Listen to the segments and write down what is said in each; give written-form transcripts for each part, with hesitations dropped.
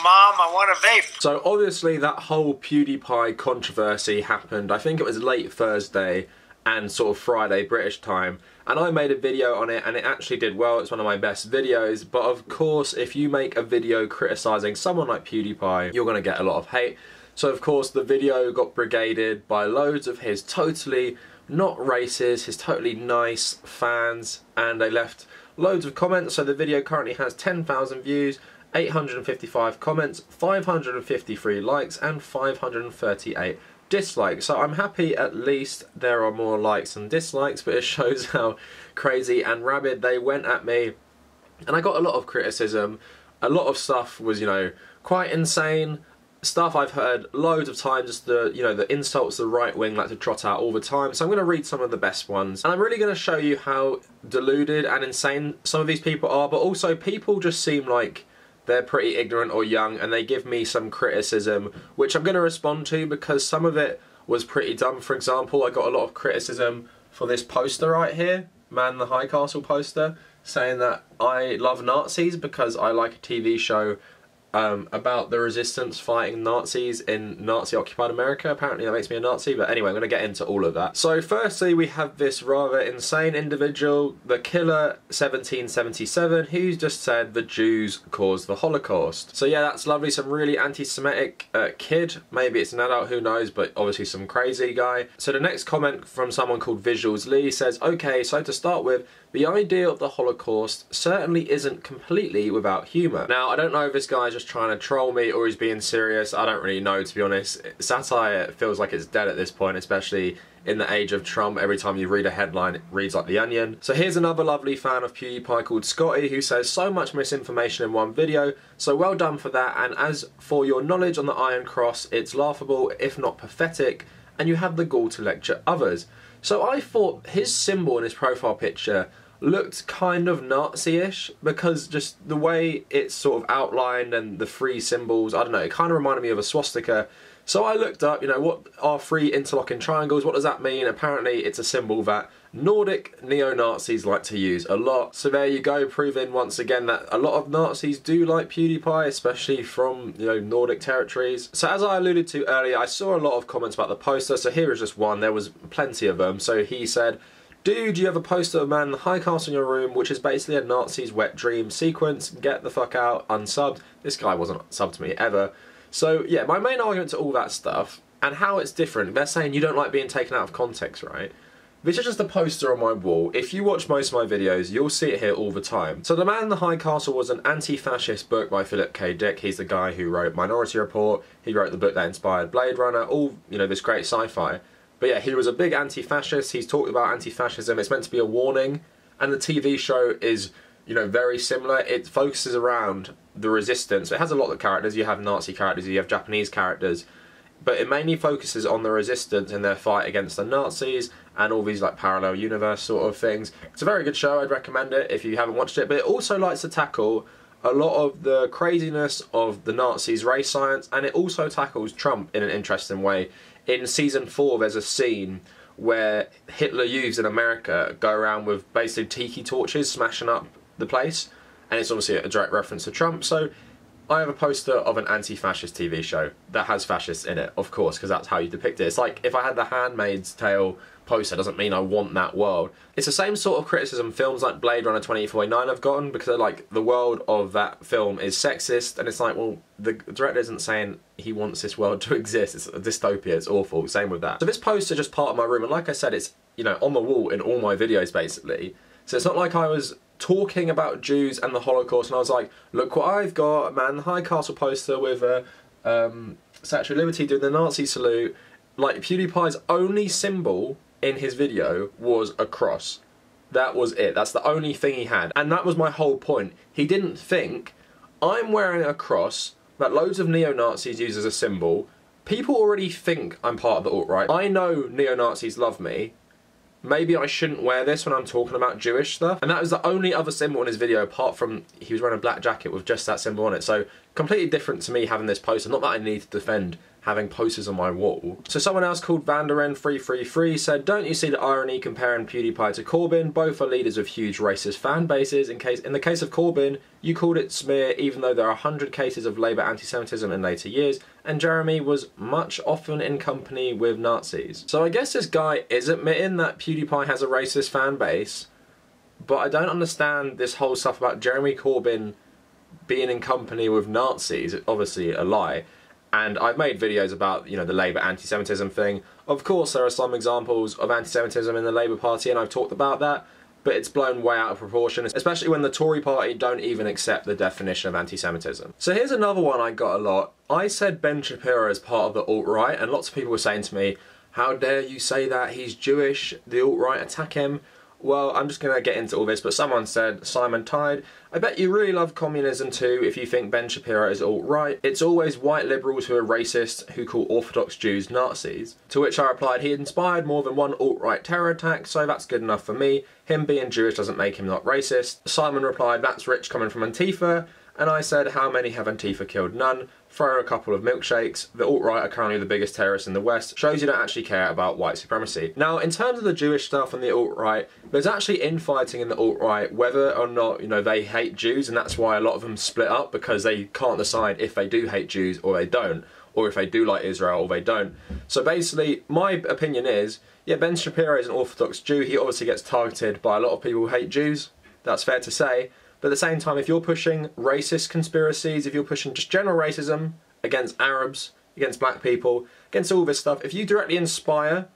Mom, I want a vape. So obviously that whole PewDiePie controversy happened, I think it was late Thursday and sort of Friday British time, and I made a video on it and it actually did well. It's one of my best videos, but of course if you make a video criticising someone like PewDiePie, you're going to get a lot of hate. So of course the video got brigaded by loads of his totally not racist, his totally nice fans, and they left loads of comments. So the video currently has 10,000 views, 855 comments, 553 likes and 538 dislikes. So I'm happy at least there are more likes than dislikes, but it shows how crazy and rabid they went at me. And I got a lot of criticism. A lot of stuff was, you know, quite insane. Stuff I've heard loads of times, just the, you know, the insults the right wing like to trot out all the time. So I'm going to read some of the best ones. And I'm really going to show you how deluded and insane some of these people are, but also people just seem like they're pretty ignorant or young, and they give me some criticism, which I'm going to respond to because some of it was pretty dumb. For example, I got a lot of criticism for this poster right here, Man in the High Castle poster, saying that I love Nazis because I like a TV show about the resistance fighting Nazis in Nazi-occupied America. Apparently that makes me a Nazi, but anyway, I'm going to get into all of that. So firstly, we have this rather insane individual, the Killer 1777, who's just said the Jews caused the Holocaust. So yeah, that's lovely. Some really anti-Semitic kid. Maybe it's an adult, who knows, but obviously some crazy guy. So the next comment from someone called Visuals Lee says, okay, so to start with, the idea of the Holocaust certainly isn't completely without humour. Now, I don't know if this guy's just trying to troll me or he's being serious. I don't really know, to be honest. Satire feels like it's dead at this point, especially in the age of Trump. Every time you read a headline, it reads like The Onion. So here's another lovely fan of PewDiePie called Scotty, who says, so much misinformation in one video, so well done for that. And as for your knowledge on the Iron Cross, it's laughable, if not pathetic, and you have the gall to lecture others. So I thought his symbol in his profile picture looked kind of Nazi-ish, because just the way it's sort of outlined and the three symbols, I don't know, it kind of reminded me of a swastika. So I looked up, you know, what are three interlocking triangles, what does that mean? Apparently it's a symbol that Nordic neo-Nazis like to use a lot. So there you go, proving once again that a lot of Nazis do like PewDiePie, especially from, you know, Nordic territories. So as I alluded to earlier, I saw a lot of comments about the poster, so here is just one. There was plenty of them. So he said, dude, you have a poster of Man in the High Castle in your room, which is basically a Nazi's wet dream sequence. Get the fuck out, unsubbed. This guy wasn't subbed to me ever. So yeah, my main argument to all that stuff, and how it's different, they're saying you don't like being taken out of context, right? This is just a poster on my wall. If you watch most of my videos, you'll see it here all the time. So The Man in the High Castle was an anti-fascist book by Philip K. Dick. He's the guy who wrote Minority Report. He wrote the book that inspired Blade Runner, all, you know, this great sci-fi. But yeah, he was a big anti-fascist. He's talked about anti-fascism. It's meant to be a warning. And the TV show is, you know, very similar. It focuses around the resistance. It has a lot of characters. You have Nazi characters, you have Japanese characters. But it mainly focuses on the resistance and their fight against the Nazis and all these like parallel universe sort of things. It's a very good show. I'd recommend it if you haven't watched it. But it also likes to tackle a lot of the craziness of the Nazis' race science. And it also tackles Trump in an interesting way. In season 4, there's a scene where Hitler youths in America go around with basically tiki torches smashing up the place, and it's obviously a direct reference to Trump. So I have a poster of an anti-fascist TV show that has fascists in it, of course, because that's how you depict it. It's like if I had the Handmaid's Tale poster, doesn't mean I want that world. It's the same sort of criticism films like Blade Runner 2049 have gotten, because they're like, the world of that film is sexist, and it's like, well, the director isn't saying he wants this world to exist. It's a dystopia, it's awful. Same with that. So this poster is just part of my room, and like I said, it's, you know, on the wall in all my videos basically. So it's not like I was talking about Jews and the Holocaust and I was like, look what I've got, a Man in the High Castle poster with a Statue of Liberty doing the Nazi salute. Like, PewDiePie's only symbol in his video was a cross. That was it. That's the only thing he had. And that was my whole point. He didn't think, I'm wearing a cross that loads of neo-Nazis use as a symbol. People already think I'm part of the alt-right. I know neo-Nazis love me. Maybe I shouldn't wear this when I'm talking about Jewish stuff. And that was the only other symbol in his video, apart from he was wearing a black jacket with just that symbol on it. So completely different to me having this poster. Not that I need to defend having posters on my wall. So someone else called Vanderin333 said, don't you see the irony comparing PewDiePie to Corbyn? Both are leaders of huge racist fan bases. In the case of Corbyn, you called it smear even though there are 100 cases of Labour anti-Semitism in later years, and Jeremy was much often in company with Nazis. So I guess this guy is admitting that PewDiePie has a racist fan base, but I don't understand this whole stuff about Jeremy Corbyn being in company with Nazis. It's obviously a lie. And I've made videos about, you know, the Labour anti-Semitism thing. Of course, there are some examples of anti-Semitism in the Labour Party, and I've talked about that, but it's blown way out of proportion, especially when the Tory Party don't even accept the definition of anti-Semitism. So here's another one I got a lot. I said Ben Shapiro is part of the alt-right, and lots of people were saying to me, how dare you say that, he's Jewish, the alt-right attack him. Well, I'm just going to get into all this, but someone said, Simon Tide, I bet you really love communism too if you think Ben Shapiro is alt-right. It's always white liberals who are racist who call Orthodox Jews Nazis. To which I replied, he inspired more than one alt-right terror attack, so that's good enough for me. Him being Jewish doesn't make him not racist. Simon replied, that's rich coming from Antifa. And I said, how many have Antifa killed? None. Throw a couple of milkshakes. The alt-right are currently the biggest terrorists in the West. Shows you don't actually care about white supremacy. Now, in terms of the Jewish stuff and the alt-right, there's actually infighting in the alt-right whether or not, you know, they hate Jews, and that's why a lot of them split up, because they can't decide if they do hate Jews or they don't, or if they do like Israel or they don't. So basically, my opinion is, yeah, Ben Shapiro is an Orthodox Jew. He obviously gets targeted by a lot of people who hate Jews. That's fair to say. But at the same time, if you're pushing racist conspiracies, if you're pushing just general racism against Arabs, against black people, against all this stuff, if you directly inspire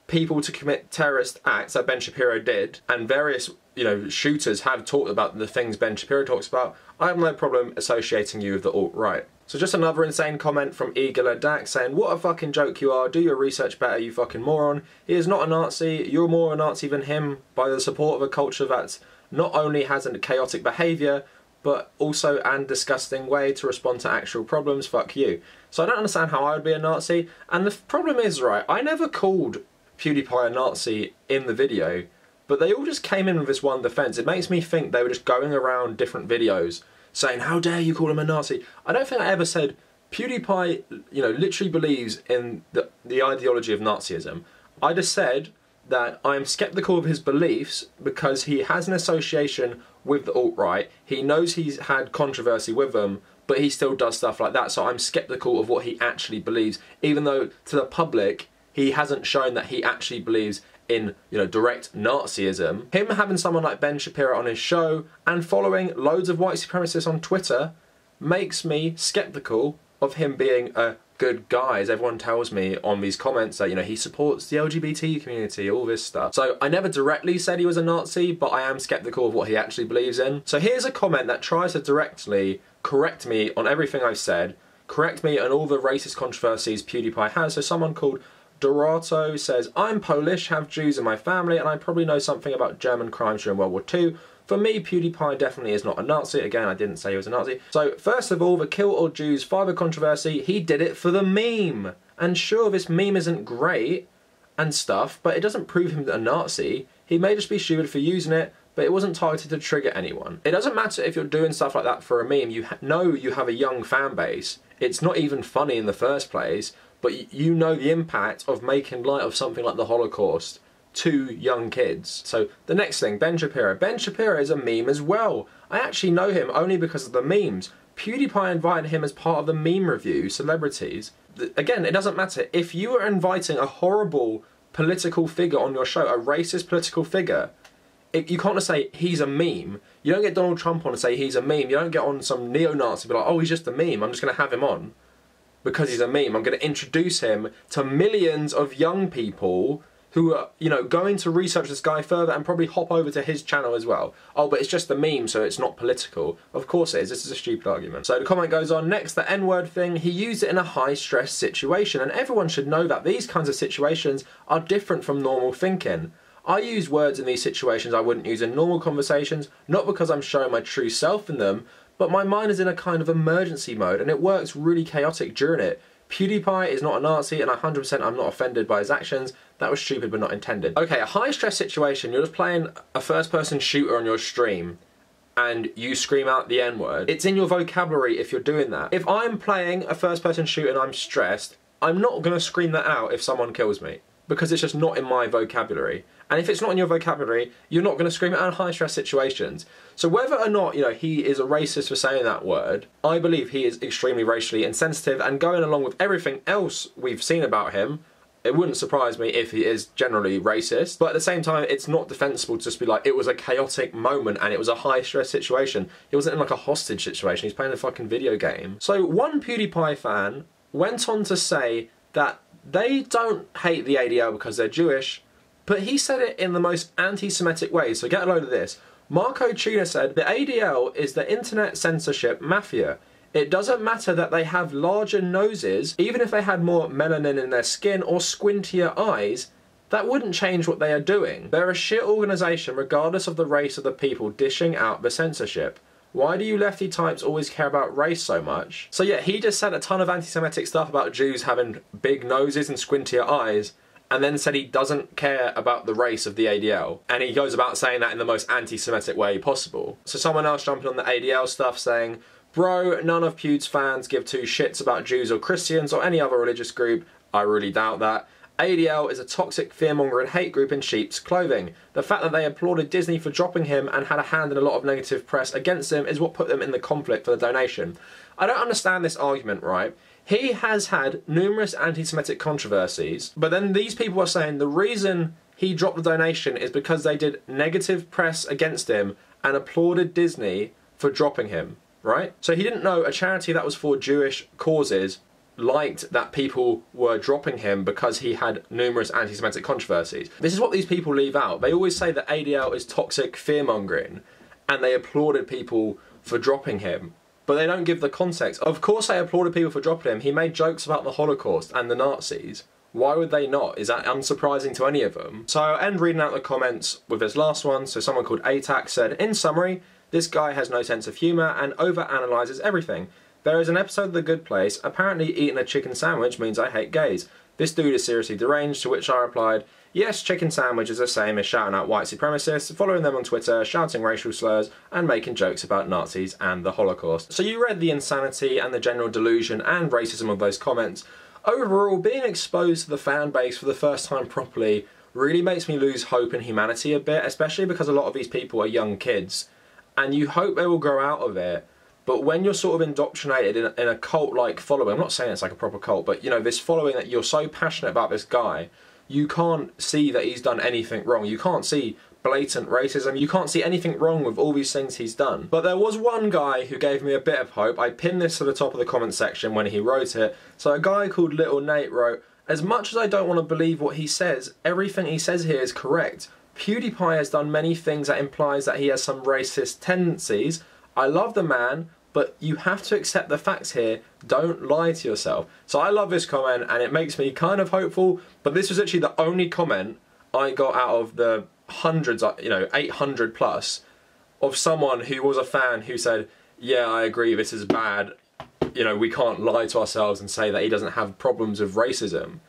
people to commit terrorist acts like Ben Shapiro did, and various, you know, shooters have talked about the things Ben Shapiro talks about, I have no problem associating you with the alt-right. So just another insane comment from Eagle Dak saying, what a fucking joke you are, do your research better, you fucking moron. He is not a Nazi, you're more a Nazi than him by the support of a culture that's not only has a chaotic behaviour, but also an disgusting way to respond to actual problems. Fuck you. So I don't understand how I would be a Nazi. And the problem is, right, I never called PewDiePie a Nazi in the video, but they all just came in with this one defence. It makes me think they were just going around different videos saying, how dare you call him a Nazi? I don't think I ever said PewDiePie, you know, literally believes in the ideology of Nazism. I just said that I am sceptical of his beliefs because he has an association with the alt-right. He knows he's had controversy with them, but he still does stuff like that. So I'm sceptical of what he actually believes, even though to the public he hasn't shown that he actually believes in, you know, direct Nazism. Him having someone like Ben Shapiro on his show and following loads of white supremacists on Twitter makes me sceptical of him being a good guy, as everyone tells me on these comments that, you know, he supports the LGBT community, all this stuff. So I never directly said he was a Nazi, but I am sceptical of what he actually believes in. So here's a comment that tries to directly correct me on everything I've said, correct me on all the racist controversies PewDiePie has. So someone called Dorato says, I'm Polish, have Jews in my family, and I probably know something about German crimes during World War II. For me, PewDiePie definitely is not a Nazi. Again, I didn't say he was a Nazi. So, first of all, the Kill All Jews fiber controversy, he did it for the meme. And sure, this meme isn't great and stuff, but it doesn't prove him a Nazi. He may just be stupid for using it, but it wasn't targeted to trigger anyone. It doesn't matter if you're doing stuff like that for a meme. You know you have a young fan base. It's not even funny in the first place, but you know the impact of making light of something like the Holocaust to young kids. So the next thing, Ben Shapiro. Ben Shapiro is a meme as well. I actually know him only because of the memes. PewDiePie invited him as part of the meme review, celebrities. Again, it doesn't matter. If you are inviting a horrible political figure on your show, a racist political figure, you can't just say he's a meme. You don't get Donald Trump on and say he's a meme. You don't get on some neo-Nazi but like, oh, he's just a meme, I'm just going to have him on because he's a meme. I'm going to introduce him to millions of young people who are, you know, going to research this guy further and probably hop over to his channel as well. Oh, but it's just a meme, so it's not political. Of course it is. This is a stupid argument. So the comment goes on, next, the N-word thing, he used it in a high-stress situation, and everyone should know that these kinds of situations are different from normal thinking. I use words in these situations I wouldn't use in normal conversations, not because I'm showing my true self in them, but my mind is in a kind of emergency mode, and it works really chaotic during it. PewDiePie is not a Nazi, and 100% I'm not offended by his actions. That was stupid but not intended. Okay, a high stress situation, you're just playing a first person shooter on your stream, and you scream out the N-word, it's in your vocabulary if you're doing that. If I'm playing a first-person shooter and I'm stressed, I'm not going to scream that out if someone kills me, because it's just not in my vocabulary. And if it's not in your vocabulary, you're not going to scream it out in high-stress situations. So whether or not, you know, he is a racist for saying that word, I believe he is extremely racially insensitive, and going along with everything else we've seen about him, it wouldn't surprise me if he is generally racist, but at the same time, it's not defensible to just be like, it was a chaotic moment and it was a high-stress situation. It wasn't in like a hostage situation, he's playing a fucking video game. So one PewDiePie fan went on to say that they don't hate the ADL because they're Jewish, but he said it in the most anti-Semitic way, so get a load of this. Marco Tuna said, the ADL is the internet censorship mafia. It doesn't matter that they have larger noses, even if they had more melanin in their skin or squintier eyes, that wouldn't change what they are doing. They're a shit organisation regardless of the race of the people dishing out the censorship. Why do you lefty types always care about race so much? So yeah, he just said a ton of anti-Semitic stuff about Jews having big noses and squintier eyes, and then said he doesn't care about the race of the ADL. And he goes about saying that in the most anti-Semitic way possible. So someone else jumping on the ADL stuff saying, bro, none of Pew's fans give two shits about Jews or Christians or any other religious group. I really doubt that. ADL is a toxic fearmongering hate group in sheep's clothing. The fact that they applauded Disney for dropping him and had a hand in a lot of negative press against him is what put them in the conflict for the donation. I don't understand this argument, right? He has had numerous anti-Semitic controversies, but then these people are saying the reason he dropped the donation is because they did negative press against him and applauded Disney for dropping him. Right? So he didn't know a charity that was for Jewish causes liked that people were dropping him because he had numerous anti-Semitic controversies. This is what these people leave out. They always say that ADL is toxic fearmongering and they applauded people for dropping him, but they don't give the context. Of course they applauded people for dropping him. He made jokes about the Holocaust and the Nazis. Why would they not? Is that unsurprising to any of them? So I'll end reading out the comments with this last one. So someone called ATAC said, in summary, this guy has no sense of humour and over-analyses everything. There is an episode of The Good Place, apparently eating a chicken sandwich means I hate gays. This dude is seriously deranged, to which I replied, yes, chicken sandwich is the same as shouting out white supremacists, following them on Twitter, shouting racial slurs, and making jokes about Nazis and the Holocaust. So you read the insanity and the general delusion and racism of those comments. Overall, being exposed to the fan base for the first time properly really makes me lose hope in humanity a bit, especially because a lot of these people are young kids. And you hope they will grow out of it, but when you're sort of indoctrinated in a cult-like following, I'm not saying it's like a proper cult, but you know, this following that you're so passionate about this guy, you can't see that he's done anything wrong. You can't see blatant racism. You can't see anything wrong with all these things he's done. But there was one guy who gave me a bit of hope. I pinned this to the top of the comment section when he wrote it. So a guy called Little Nate wrote, as much as I don't want to believe what he says, everything he says here is correct. PewDiePie has done many things that implies that he has some racist tendencies. I love the man, but you have to accept the facts here. Don't lie to yourself. So I love this comment and it makes me kind of hopeful, but this was actually the only comment I got out of the hundreds, you know, 800 plus, of someone who was a fan who said, yeah, I agree, this is bad. You know, we can't lie to ourselves and say that he doesn't have problems with racism.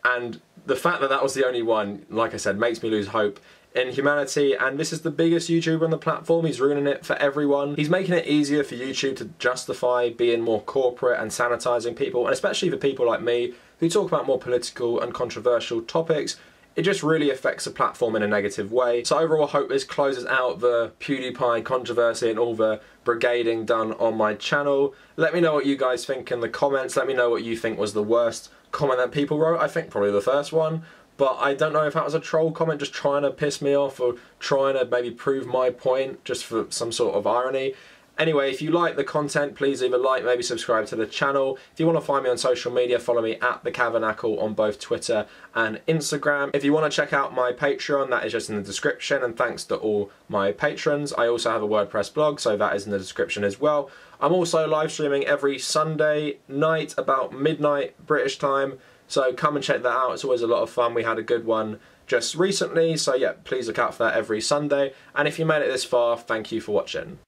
And the fact that that was the only one, like I said, makes me lose hope in humanity. And this is the biggest YouTuber on the platform. He's ruining it for everyone. He's making it easier for YouTube to justify being more corporate and sanitizing people, and especially for people like me who talk about more political and controversial topics. It just really affects the platform in a negative way. So overall, I hope this closes out the PewDiePie controversy and all the brigading done on my channel. Let me know what you guys think in the comments. Let me know what you think was the worst comment that people wrote. I think probably the first one, but I don't know if that was a troll comment just trying to piss me off or trying to maybe prove my point just for some sort of irony. Anyway, if you like the content, please leave a like, maybe subscribe to the channel. If you want to find me on social media, follow me at The Cavernacle on both Twitter and Instagram. If you want to check out my Patreon, that is just in the description, and thanks to all my patrons. I also have a WordPress blog, so that is in the description as well. I'm also live streaming every Sunday night about midnight British time, so come and check that out. It's always a lot of fun. We had a good one just recently, so yeah, please look out for that every Sunday. And if you made it this far, thank you for watching.